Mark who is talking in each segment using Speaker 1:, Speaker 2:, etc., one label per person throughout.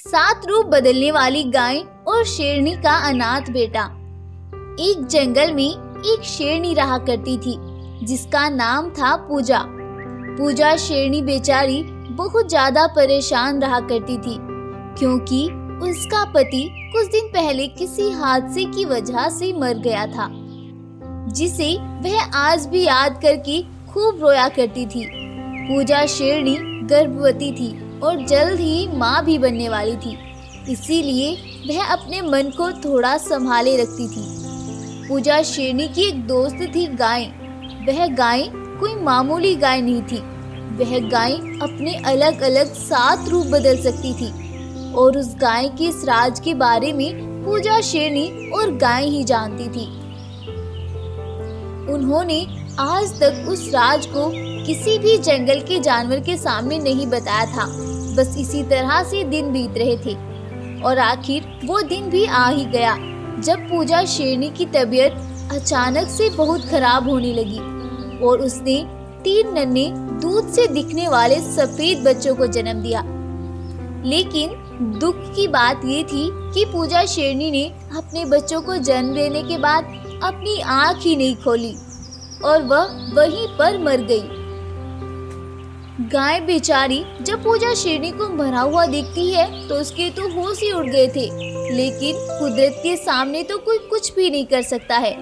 Speaker 1: सात रूप बदलने वाली गाय और शेरनी का अनाथ बेटा। एक जंगल में एक शेरनी रहा करती थी जिसका नाम था पूजा। पूजा शेरनी बेचारी बहुत ज्यादा परेशान रहा करती थी क्योंकि उसका पति कुछ दिन पहले किसी हादसे की वजह से मर गया था, जिसे वह आज भी याद करके खूब रोया करती थी। पूजा शेरनी गर्भवती थी और जल्द ही माँ भी बनने वाली थी, इसीलिए वह अपने मन को थोड़ा संभाले रखती थी। पूजा शेरनी की एक दोस्त थी गाय। वह गाय कोई मामूली गाय नहीं थी, वह गाय अपने अलग अलग 7 रूप बदल सकती थी और उस गाय के इस राज के बारे में पूजा शेरनी और गाय ही जानती थी। उन्होंने आज तक उस राज को किसी भी जंगल के जानवर के सामने नहीं बताया था। बस इसी तरह से दिन बीत रहे थे और आखिर वो दिन भी आ ही गया जब पूजा शेरनी की तबीयत अचानक से बहुत खराब होने लगी और उसने 3 नन्हे दूध से दिखने वाले सफेद बच्चों को जन्म दिया। लेकिन दुख की बात ये थी कि पूजा शेरनी ने अपने बच्चों को जन्म देने के बाद अपनी आँख ही नहीं खोली और वह वहीं पर मर गई। गाय बेचारी जब पूजा शेरनी को मरा हुआ देखती है तो उसके तो होश ही उड़ गए थे, लेकिन कुदरत के सामने तो कोई कुछ भी नहीं कर सकता है।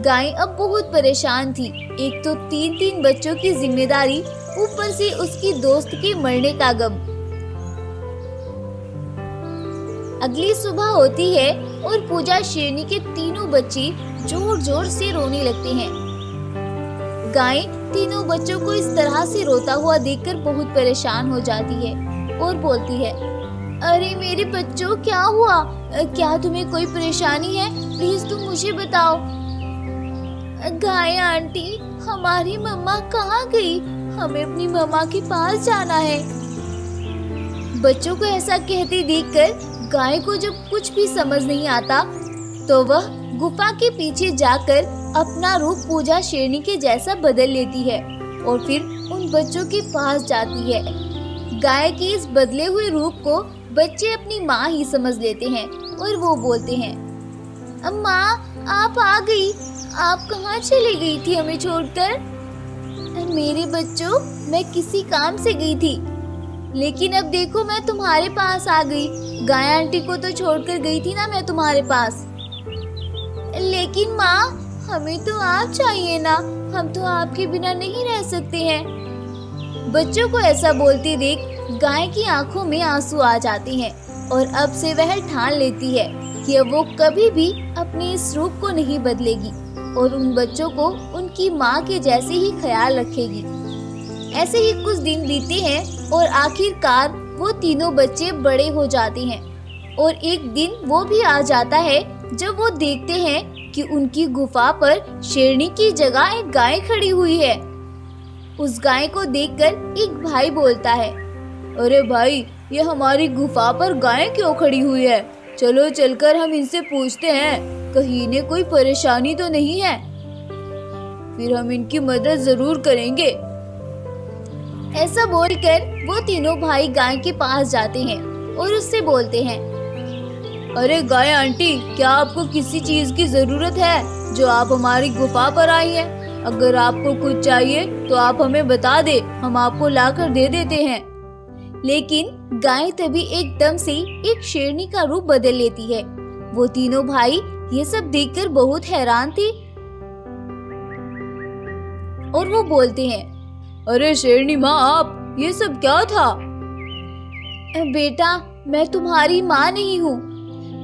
Speaker 1: गाय अब बहुत परेशान थी। एक तो 3-3 बच्चों की जिम्मेदारी, ऊपर से उसकी दोस्त के मरने का गम। अगली सुबह होती है और पूजा शेरनी के तीनों बच्चे जोर जोर से रोने लगते हैं। गाय तीनों बच्चों को इस तरह से रोता हुआ देखकर बहुत परेशान हो जाती है और बोलती है, अरे मेरे बच्चों, क्या हुआ? क्या तुम्हें कोई परेशानी है? प्लीज तुम मुझे बताओ। गाय आंटी, हमारी मम्मा कहाँ गई? हमें अपनी मम्मा के पास जाना है। बच्चों को ऐसा कहते देखकर गाय को जब कुछ भी समझ नहीं आता तो वह गुफा के पीछे जाकर अपना रूप पूजा शेरनी के जैसा बदल लेती है और फिर उन बच्चों के पास जाती है। गाय के इस बदले हुए रूप को बच्चे अपनी माँ ही समझ लेते हैं और वो बोलते हैं, माँ आप आ गई, आप कहाँ चली गई थी हमें छोड़कर? मेरे बच्चों, मैं किसी काम से गई थी, लेकिन अब देखो मैं तुम्हारे पास आ गई। गाय आंटी को तो छोड़कर गई थी ना मैं तुम्हारे पास। लेकिन माँ, हमें तो आप चाहिए ना, हम तो आपके बिना नहीं रह सकते हैं। बच्चों को ऐसा बोलते देख गाय की आंखों में आंसू आ जाते हैं और अब से वह ठान लेती है कि अब वो कभी भी अपने इस रूप को नहीं बदलेगी और उन बच्चों को उनकी माँ के जैसे ही ख्याल रखेगी। ऐसे ही कुछ दिन बीते हैं और आखिरकार वो तीनों बच्चे बड़े हो जाते हैं और एक दिन वो भी आ जाता है जब वो देखते हैं कि उनकी गुफा पर शेरनी की जगह एक गाय खड़ी हुई है। उस गाय को देखकर एक भाई बोलता है, अरे भाई, ये हमारी गुफा पर गाय क्यों खड़ी हुई है? चलो चलकर हम इनसे पूछते हैं, कहीं इन्हें कोई परेशानी तो नहीं है, फिर हम इनकी मदद जरूर करेंगे। ऐसा बोलकर वो तीनों भाई गाय के पास जाते हैं और उससे बोलते हैं, अरे गाय आंटी, क्या आपको किसी चीज की जरूरत है जो आप हमारी गुफा पर आई हैं? अगर आपको कुछ चाहिए तो आप हमें बता दे, हम आपको लाकर दे देते हैं। लेकिन गाय तभी एकदम से एक शेरनी का रूप बदल लेती है। वो तीनों भाई ये सब देखकर बहुत हैरान थे और वो बोलते हैं, अरे शेरनी माँ, आप ये सब क्या था? बेटा, मैं तुम्हारी माँ नहीं हूँ।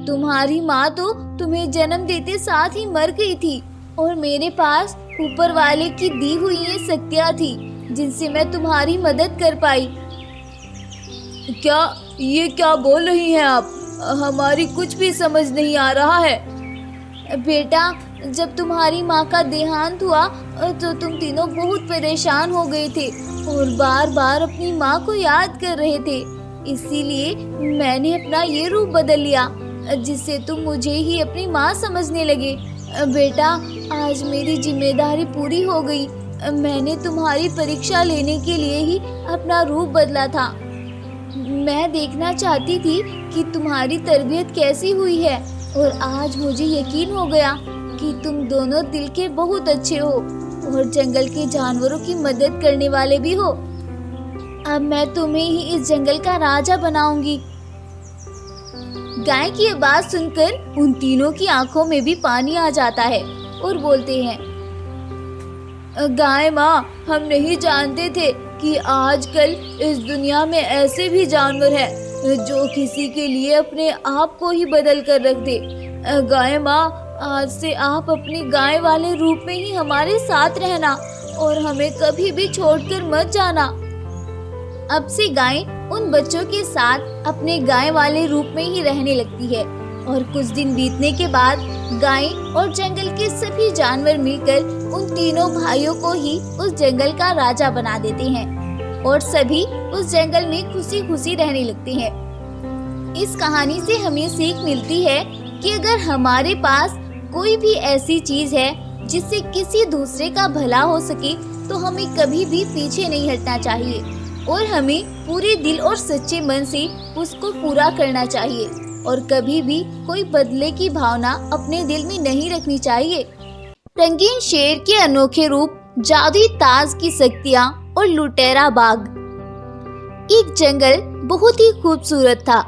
Speaker 1: तुम्हारी माँ तो तुम्हें जन्म देते साथ ही मर गई थी और मेरे पास ऊपर वाले की दी हुई ये शक्तियाँ थी जिनसे मैं तुम्हारी मदद कर पाई। क्या बोल रही हैं आप? हमारी कुछ भी समझ नहीं आ रहा है। बेटा, जब तुम्हारी माँ का देहांत हुआ तो तुम तीनों बहुत परेशान हो गए थे और बार बार अपनी माँ को याद कर रहे थे, इसीलिए मैंने अपना ये रूप बदल लिया जिससे तुम मुझे ही अपनी माँ समझने लगे। बेटा, आज मेरी जिम्मेदारी पूरी हो गई। मैंने तुम्हारी परीक्षा लेने के लिए ही अपना रूप बदला था। मैं देखना चाहती थी कि तुम्हारी तरबियत कैसी हुई है और आज मुझे यकीन हो गया कि तुम दोनों दिल के बहुत अच्छे हो और जंगल के जानवरों की मदद करने वाले भी हो। अब मैं तुम्हें ही इस जंगल का राजा बनाऊंगी। गाय की ये बात सुनकर उन तीनों की आंखों में भी पानी आ जाता है और बोलते हैं, गाय माँ, हम नहीं जानते थे कि आजकल इस दुनिया में ऐसे भी जानवर हैं जो किसी के लिए अपने आप को ही बदल कर रख दे। गाय माँ, आज से आप अपनी गाय वाले रूप में ही हमारे साथ रहना और हमें कभी भी छोड़कर मत जाना। अब से गाय उन बच्चों के साथ अपने गाय वाले रूप में ही रहने लगती है और कुछ दिन बीतने के बाद गाय और जंगल के सभी जानवर मिलकर उन तीनों भाइयों को ही उस जंगल का राजा बना देते हैं और सभी उस जंगल में खुशी खुशी रहने लगते हैं। इस कहानी से हमें सीख मिलती है कि अगर हमारे पास कोई भी ऐसी चीज है जिससे किसी दूसरे का भला हो सके तो हमें कभी भी पीछे नहीं हटना चाहिए और हमें पूरे दिल और सच्चे मन से उसको पूरा करना चाहिए और कभी भी कोई बदले की भावना अपने दिल में नहीं रखनी चाहिए। रंगीन शेर के अनोखे रूप, जादुई ताज की शक्तियाँ और लुटेरा बाग। एक जंगल बहुत ही खूबसूरत था।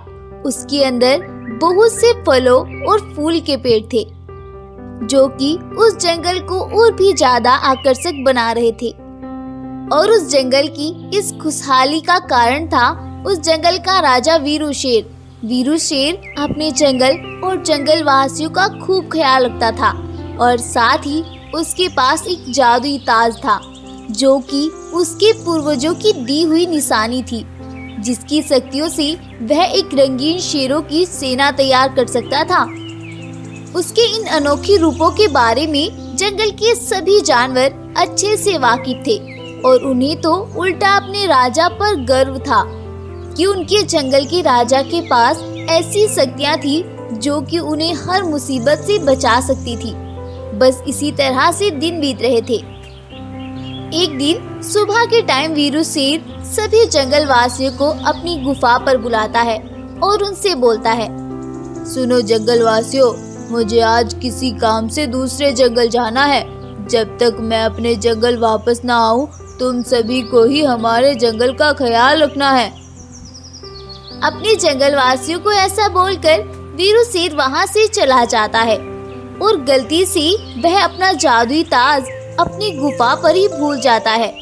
Speaker 1: उसके अंदर बहुत से फलों और फूल के पेड़ थे जो कि उस जंगल को और भी ज्यादा आकर्षक बना रहे थे। और उस जंगल की इस खुशहाली का कारण था उस जंगल का राजा वीरू शेर। वीरू शेर अपने जंगल और जंगल वासियों का खूब ख्याल रखता था और साथ ही उसके पास एक जादुई ताज था जो कि उसके पूर्वजों की दी हुई निशानी थी, जिसकी शक्तियों से वह एक रंगीन शेरों की सेना तैयार कर सकता था। उसके इन अनोखे रूपों के बारे में जंगल के सभी जानवर अच्छे से वाकिफ थे और उन्हें तो उल्टा अपने राजा पर गर्व था कि उनके जंगल के राजा के पास ऐसी शक्तियां थी जो कि उन्हें हर मुसीबत से बचा सकती थी। बस इसी तरह से दिन बीत रहे थे। एक दिन सुबह के टाइम वीरू शेर सभी जंगल वासियों को अपनी गुफा पर बुलाता है और उनसे बोलता है, सुनो जंगल वासियों, मुझे आज किसी काम से दूसरे जंगल जाना है। जब तक मैं अपने जंगल वापस ना आऊं, तुम सभी को ही हमारे जंगल का ख्याल रखना है। अपने जंगल वासियों को ऐसा बोलकर वीरू शेर वहाँ से चला जाता है और गलती से वह अपना जादुई ताज अपनी गुफा पर ही भूल जाता है।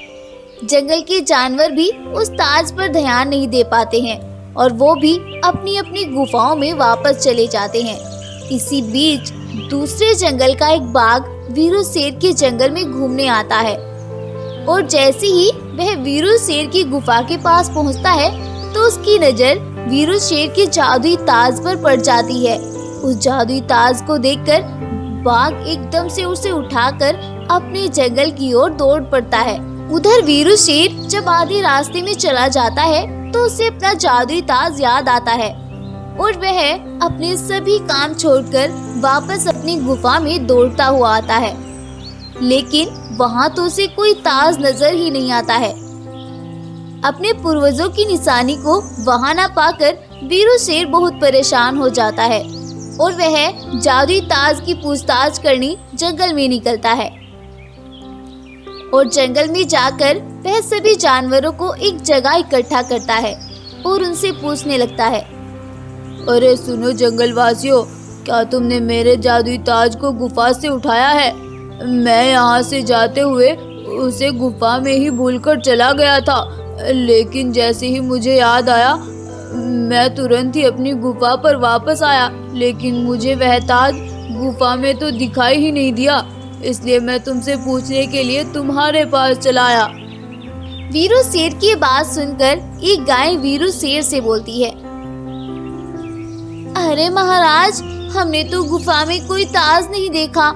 Speaker 1: जंगल के जानवर भी उस ताज पर ध्यान नहीं दे पाते हैं और वो भी अपनी अपनी गुफाओं में वापस चले जाते हैं। इसी बीच दूसरे जंगल का एक बाघ वीरू शेर के जंगल में घूमने आता है और जैसे ही वह वीरू शेर की गुफा के पास पहुंचता है तो उसकी नजर वीरू शेर के जादुई ताज पर पड़ जाती है। उस जादुई ताज को देखकर बाघ एकदम से उसे उठाकर अपने जंगल की ओर दौड़ पड़ता है। उधर वीरू शेर जब आधे रास्ते में चला जाता है तो उसे अपना जादुई ताज याद आता है और वह अपने सभी काम छोड़कर वापस अपनी गुफा में दौड़ता हुआ आता है, लेकिन वहाँ तो उसे कोई ताज नजर ही नहीं आता है। अपने पूर्वजों की निशानी को वहाँ न पाकर वीरू शेर बहुत परेशान हो जाता है और वह जादुई ताज की पूछताछ करने जंगल में निकलता है और जंगल में जाकर वह सभी जानवरों को एक जगह इकट्ठा करता है और उनसे पूछने लगता है, अरे सुनो जंगल वासियों, क्या तुमने मेरे जादुई ताज को गुफा से उठाया है? मैं यहाँ से जाते हुए उसे गुफा में ही भूलकर चला गया था, लेकिन जैसे ही मुझे याद आया मैं तुरंत ही अपनी गुफा पर वापस आया, लेकिन मुझे वह ताज गुफा में तो दिखाई ही नहीं दिया, इसलिए मैं तुमसे पूछने के लिए तुम्हारे पास चला आया। वीरू शेर की बात सुनकर एक गाय वीरू शेर से बोलती है, अरे महाराज, हमने तो गुफा में कोई ताज नहीं देखा,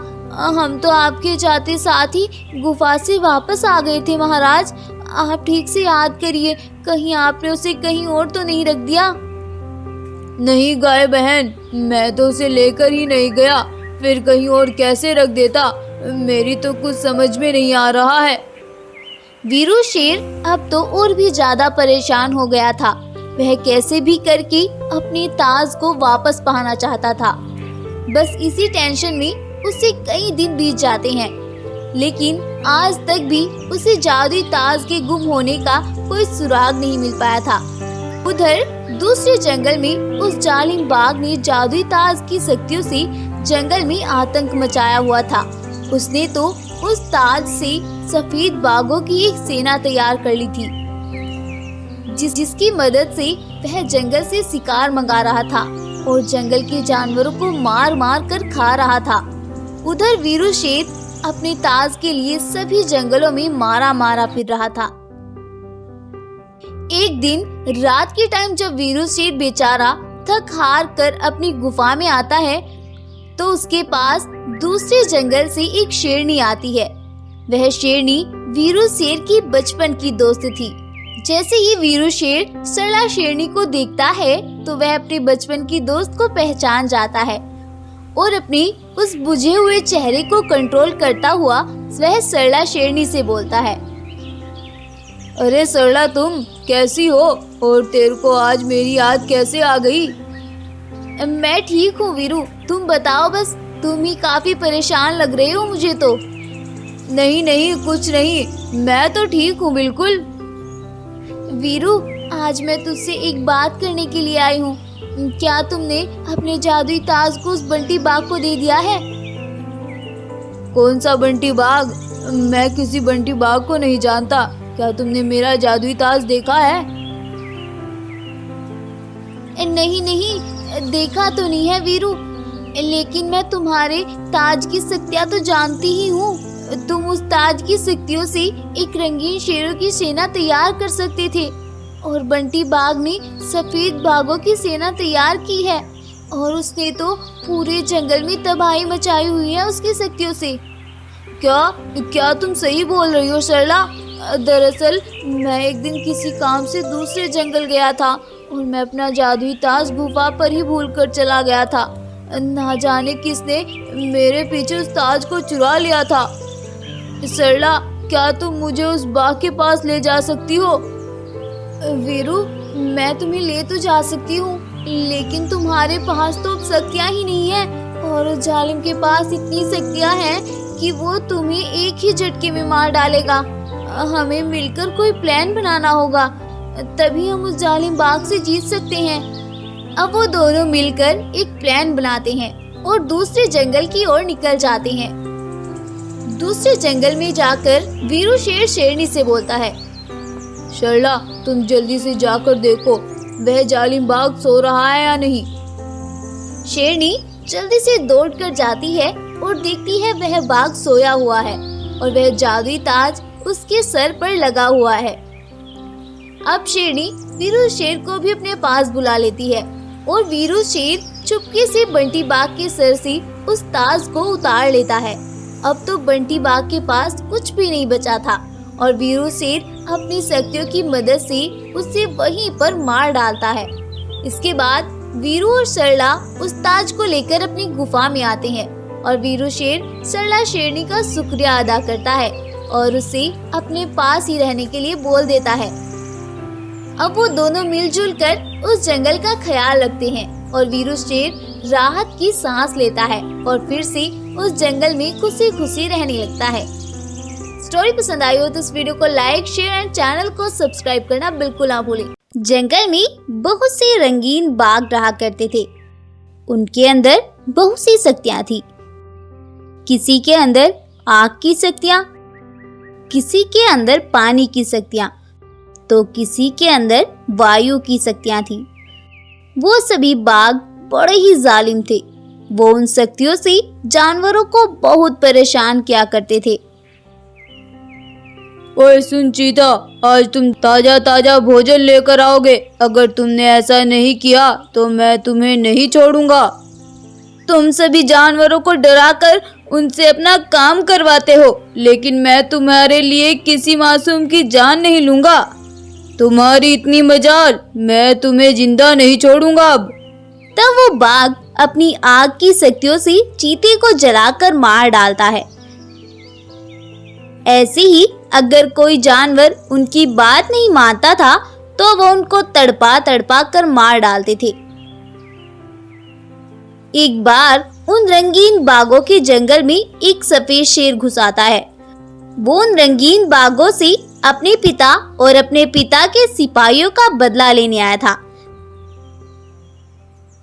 Speaker 1: हम तो आपके जाते साथ ही गुफा से वापस आ गए थे महाराज। आप ठीक से याद करिए, कहीं आपने उसे कहीं और तो नहीं रख दिया? नहीं गाय बहन, मैं तो उसे लेकर ही नहीं गया, फिर कहीं और कैसे रख देता? मेरी तो कुछ समझ में नहीं आ रहा है। वीरू शेर अब तो और भी ज्यादा परेशान हो गया था वह कैसे भी करके अपने ताज को वापस पाना चाहता था। बस इसी टेंशन में उसे कई दिन बीत जाते हैं, लेकिन आज तक भी उसे जादुई ताज के गुम होने का कोई सुराग नहीं मिल पाया था। उधर दूसरे जंगल में उस जालिम बाघ ने जादुई ताज की शक्तियों से जंगल में आतंक मचाया हुआ था। उसने तो उस ताज से सफेद बाघों की एक सेना तैयार कर ली थी, जिसकी मदद से वह जंगल से शिकार मंगा रहा था और जंगल के जानवरों को मार मार कर खा रहा था। उधर वीरू शेर अपने ताज के लिए सभी जंगलों में मारा मारा फिर रहा था। एक दिन रात के टाइम जब वीरू शेर बेचारा थक हार कर अपनी गुफा में आता है, तो उसके पास दूसरे जंगल से एक शेरनी आती है। वह शेरनी वीरू शेर की बचपन की दोस्त थी। जैसे ही वीरू शेर सरला शेरनी को देखता है, तो वह अपने बचपन की दोस्त को पहचान जाता है और अपनी उस बुझे हुए चेहरे को कंट्रोल करता हुआ वह सरला शेरनी से बोलता है, अरे सरला, तुम कैसी हो और तेरे को आज मेरी याद कैसे आ गई? मैं ठीक हूँ वीरू, तुम बताओ बस, तुम ही काफी परेशान लग रहे हो मुझे तो। नहीं नहीं, कुछ नहीं, मैं तो ठीक हूँ बिल्कुल। वीरू, आज मैं तुझसे एक बात करने के लिए आई हूँ। क्या तुमने अपने जादुई ताज को उस बंटी बाघ को दे दिया है? कौन सा बंटी बाघ? मैं किसी बंटी बाघ को नहीं जानता। क्या तुमने मेरा जादुई ताज देखा है? नहीं नहीं, देखा तो नहीं है वीरू, लेकिन मैं तुम्हारे ताज की शक्तियाँ तो जानती ही हूँ। तुम उस ताज की शक्तियों से एक रंगीन शेरों की सेना तैयार कर सकते थे और बंटी बाघ ने सफेद बाघों की सेना तैयार की है और उसने तो पूरे जंगल में तबाही मचाई हुई है उसकी शक्तियों से। क्या तुम सही बोल रही हो सरला? दरअसल मैं एक दिन किसी काम से दूसरे जंगल गया था और मैं अपना जादुई ताज गुफा पर ही भूल कर चला गया था। ना जाने किसने मेरे पीछे उस ताज को चुरा लिया था। सरला, क्या तुम मुझे उस बाघ के पास ले जा सकती हो? वीरू, मैं तुम्हें ले तो जा सकती हूँ, लेकिन तुम्हारे पास तो अब शक्तियाँ ही नहीं है और उस जालिम के पास इतनी शक्तियाँ हैं कि वो तुम्हें एक ही झटके में मार डालेगा। हमें मिलकर कोई प्लान बनाना होगा, तभी हम उस जालिम बाघ से जीत सकते हैं। अब वो दोनों मिलकर एक प्लान बनाते हैं और दूसरे जंगल की ओर निकल जाते हैं। दूसरे जंगल में जाकर वीरू शेर शेरनी से बोलता है, सरला, तुम जल्दी से जाकर देखो वह जालिम बाघ सो रहा है या नहीं। शेरनी जल्दी से दौड़कर जाती है और देखती है वह बाघ सोया हुआ है और वह जादुई ताज उसके सर पर लगा हुआ है। अब शेरनी वीरू शेर को भी अपने पास बुला लेती है और वीरू शेर चुपके से बंटी बाघ के सर से उस ताज को उतार लेता है। अब तो बंटी बाघ के पास कुछ भी नहीं बचा था और वीरू शेर अपनी शक्तियों की मदद से उसे वहीं पर मार डालता है। इसके बाद वीरू और सरला उस ताज को लेकर अपनी गुफा में आते हैं और वीरू शेर सरला शेरनी का शुक्रिया अदा करता है और उसे अपने पास ही रहने के लिए बोल देता है। अब वो दोनों मिलजुल कर उस जंगल का ख्याल रखते हैं और वीरू शेर राहत की सांस लेता है और फिर से उस जंगल में खुशी खुशी रहने लगता है। स्टोरी पसंद आई हो तो इस वीडियो को लाइक, शेयर एंड चैनल को सब्सक्राइब करना बिल्कुल ना भूलें। जंगल में बहुत से रंगीन बाघ रहा करते थे। उनके अंदर बहुत सी शक्तियाँ थी। किसी के अंदर आग की शक्तियाँ, किसी के अंदर पानी की शक्तियाँ, तो किसी के अंदर वायु की शक्तियाँ थी। वो सभी बाघ बड़े ही जालिम थे। वो उन शक्तियों से जानवरों को बहुत परेशान किया करते थे।
Speaker 2: ओए सुन चीता, आज तुम ताजा ताजा भोजन लेकर आओगे। अगर तुमने ऐसा नहीं किया तो मैं तुम्हें नहीं छोड़ूंगा। तुम सभी जानवरों को डराकर उनसे अपना काम करवाते हो, लेकिन मैं तुम्हारे लिए किसी मासूम की जान नहीं लूंगा। तुम्हारी इतनी मजाल, मैं तुम्हें जिंदा नहीं छोड़ूंगा अब।
Speaker 1: तब वो बाघ अपनी आग की शक्तियों से चीते को जलाकर मार डालता है। ऐसे ही अगर कोई जानवर उनकी बात नहीं मानता था तो वो उनको तड़पा तड़पा कर मार डालते थे। एक बार उन रंगीन बागों के जंगल में एक सफेद शेर घुस आता है। वो उन रंगीन बागों से अपने पिता और अपने पिता के सिपाहियों का बदला लेने आया था।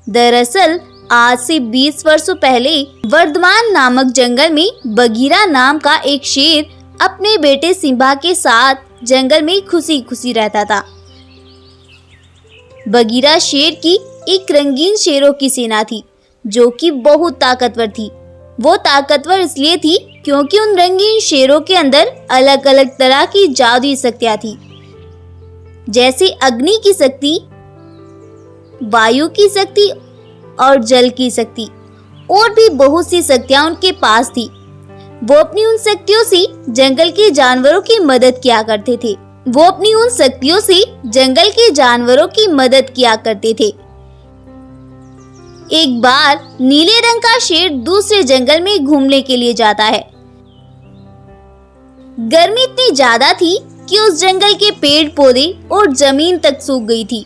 Speaker 1: दरअसल आज से 20 वर्षों पहले वर्धमान नामक जंगल में बगीरा नाम का एक शेर अपने बेटे सिम्बा के साथ जंगल में खुशी खुशी रहता था। बगीरा शेर की एक रंगीन शेरों की सेना थी जो कि बहुत ताकतवर थी। वो ताकतवर इसलिए थी क्योंकि उन रंगीन शेरों के अंदर अलग अलग तरह की जादुई शक्तियां थी, जैसे अग्नि की शक्ति, वायु की शक्ति और जल की शक्ति, और भी बहुत सी शक्तियां उनके पास थी। वो अपनी उन शक्तियों से जंगल के जानवरों की मदद किया करते थे। एक बार नीले रंग का शेर दूसरे जंगल में घूमने के लिए जाता है। गर्मी इतनी ज्यादा थी कि उस जंगल के पेड़ पौधे और जमीन तक सूख गई थी।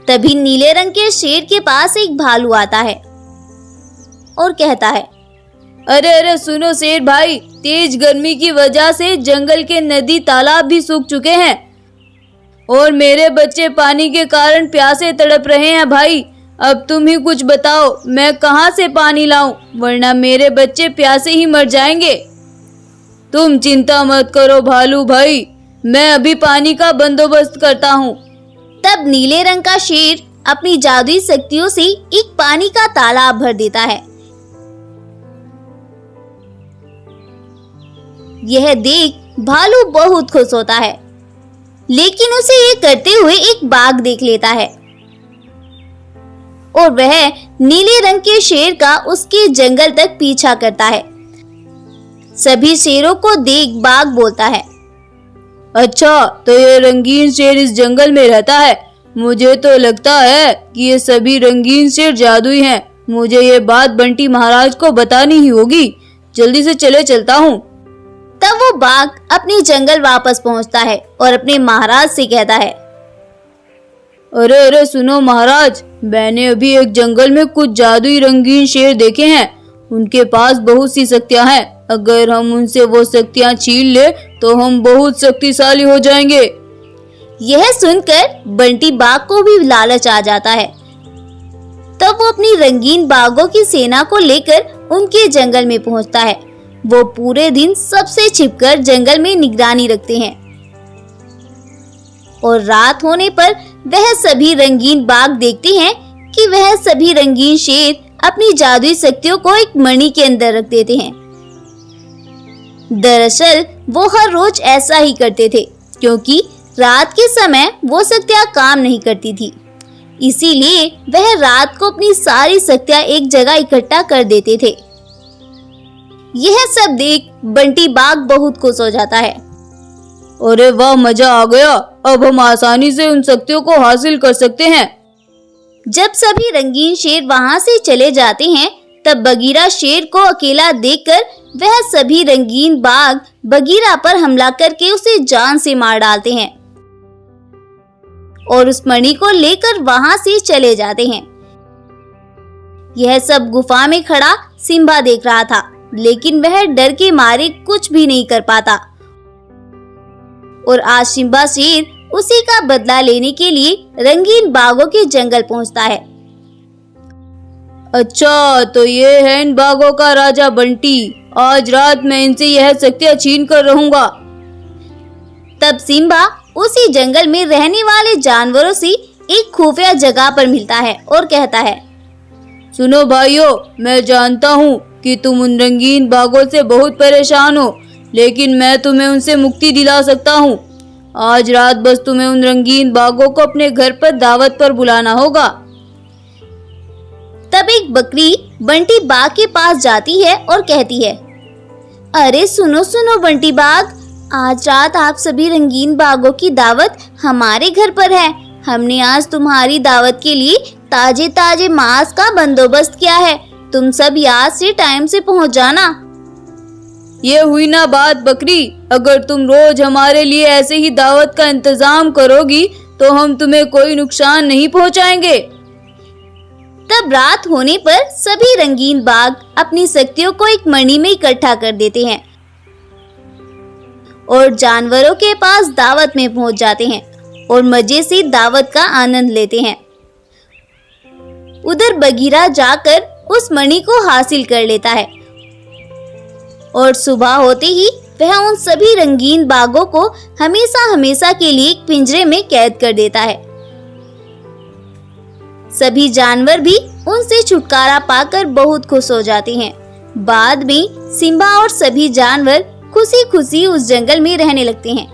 Speaker 1: तभी नीले रंग के शेर के पास एक भालू आता है और कहता है,
Speaker 2: अरे अरे सुनो शेर भाई, तेज गर्मी की वजह से जंगल के नदी तालाब भी सूख चुके हैं और मेरे बच्चे पानी के कारण प्यासे तड़प रहे हैं भाई। अब तुम ही कुछ बताओ, मैं कहाँ से पानी लाऊं, वरना मेरे बच्चे प्यासे ही मर जाएंगे। तुम चिंता मत करो भालू भाई, मैं अभी पानी का बंदोबस्त करता हूँ।
Speaker 1: तब नीले रंग का शेर अपनी जादुई शक्तियों से एक पानी का तालाब भर देता है। यह देख भालू बहुत खुश होता है, लेकिन उसे ये करते हुए एक बाघ देख लेता है और वह नीले रंग के शेर का उसके जंगल तक पीछा करता है। सभी शेरों को देख बाघ बोलता है,
Speaker 2: अच्छा तो ये रंगीन शेर इस जंगल में रहता है। मुझे तो लगता है कि ये सभी रंगीन शेर जादुई हैं। मुझे ये बात बंटी महाराज को बतानी ही होगी। जल्दी से चले चलता हूँ।
Speaker 1: तब वो बाघ अपने जंगल वापस पहुंचता है और अपने महाराज से कहता है,
Speaker 2: अरे अरे सुनो महाराज, मैंने अभी एक जंगल में कुछ जादुई रंगीन शेर देखे हैं। उनके पास बहुत सी शक्तियां हैं। अगर हम उनसे वो शक्तियां छीन ले तो हम बहुत शक्तिशाली हो जाएंगे।
Speaker 1: यह सुनकर बंटी बाघ को भी लालच आ जाता है। तब वो अपनी रंगीन बाघों की सेना को लेकर उनके जंगल में पहुंचता है। वो पूरे दिन सबसे छिपकर जंगल में निगरानी रखते हैं और रात होने पर वह सभी रंगीन बाघ देखते हैं कि वह सभी रंगीन शेर अपनी जादुई शक्तियों को एक मणि के अंदर रख देते हैं। दरअसल वो हर रोज ऐसा ही करते थे, क्योंकि रात के समय वो शक्तियां काम नहीं करती थी। इसीलिए वह रात को अपनी सारी शक्तियां एक जगह इकट्ठा कर देते थे। यह सब देख बंटी बाघ बहुत खुश हो जाता है।
Speaker 2: अरे वाह, मजा आ गया। अब हम आसानी से उन शक्तियों को हासिल कर सकते हैं।
Speaker 1: जब सभी रंगीन शेर वहां से चले जाते हैं, तब बगीरा शेर को अकेला देखकर वह सभी रंगीन बाघ बगीरा पर हमला करके उसे जान से मार डालते हैं और उस मणि को लेकर वहां से चले जाते हैं। यह सब गुफा में खड़ा सिम्बा देख रहा था, लेकिन वह डर के मारे कुछ भी नहीं कर पाता और आज सिम्बा शेर उसी का बदला लेने के लिए रंगीन बाघों के जंगल पहुंचता है।
Speaker 2: अच्छा तो ये है इन बाघों का राजा बंटी। आज रात मैं इनसे यह शक्तियां छीन कर रहूंगा।
Speaker 1: तब सिम्बा उसी जंगल में रहने वाले जानवरों से एक खुफिया जगह पर मिलता है और कहता है,
Speaker 2: सुनो भाइयों, मैं जानता हूँ कि तुम उन रंगीन बाघों से बहुत परेशान हो, लेकिन मैं तुम्हें उनसे मुक्ति दिला सकता हूँ। आज रात बस तुम्हें उन रंगीन बाघों को अपने घर पर दावत पर बुलाना होगा।
Speaker 1: तब एक बकरी बंटी बाघ के पास जाती है और कहती है, अरे सुनो सुनो बंटी बाघ, आज रात आप सभी रंगीन बाघों की दावत हमारे घर पर है। हमने आज तुम्हारी दावत के लिए ताजे ताजे मांस का बंदोबस्त किया है। तुम सब याद से टाइम से पहुंच जाना।
Speaker 2: ये हुई ना बात बकरी। अगर तुम रोज हमारे लिए ऐसे ही दावत का इंतजाम करोगी तो हम तुम्हें कोई नुकसान नहीं पहुंचाएंगे।
Speaker 1: तब रात होने पर सभी रंगीन बाघ अपनी शक्तियों को एक मणि में इकट्ठा कर देते हैं और जानवरों के पास दावत में पहुंच जाते हैं और मजे से दावत का आनंद लेते हैं। उधर बगीरा जाकर उस मणि को हासिल कर लेता है और सुबह होते ही वह उन सभी रंगीन बाघों को हमेशा हमेशा के लिए एक पिंजरे में कैद कर देता है। सभी जानवर भी उनसे छुटकारा पाकर बहुत खुश हो जाते हैं। बाद में सिम्बा और सभी जानवर खुशी खुशी उस जंगल में रहने लगते हैं।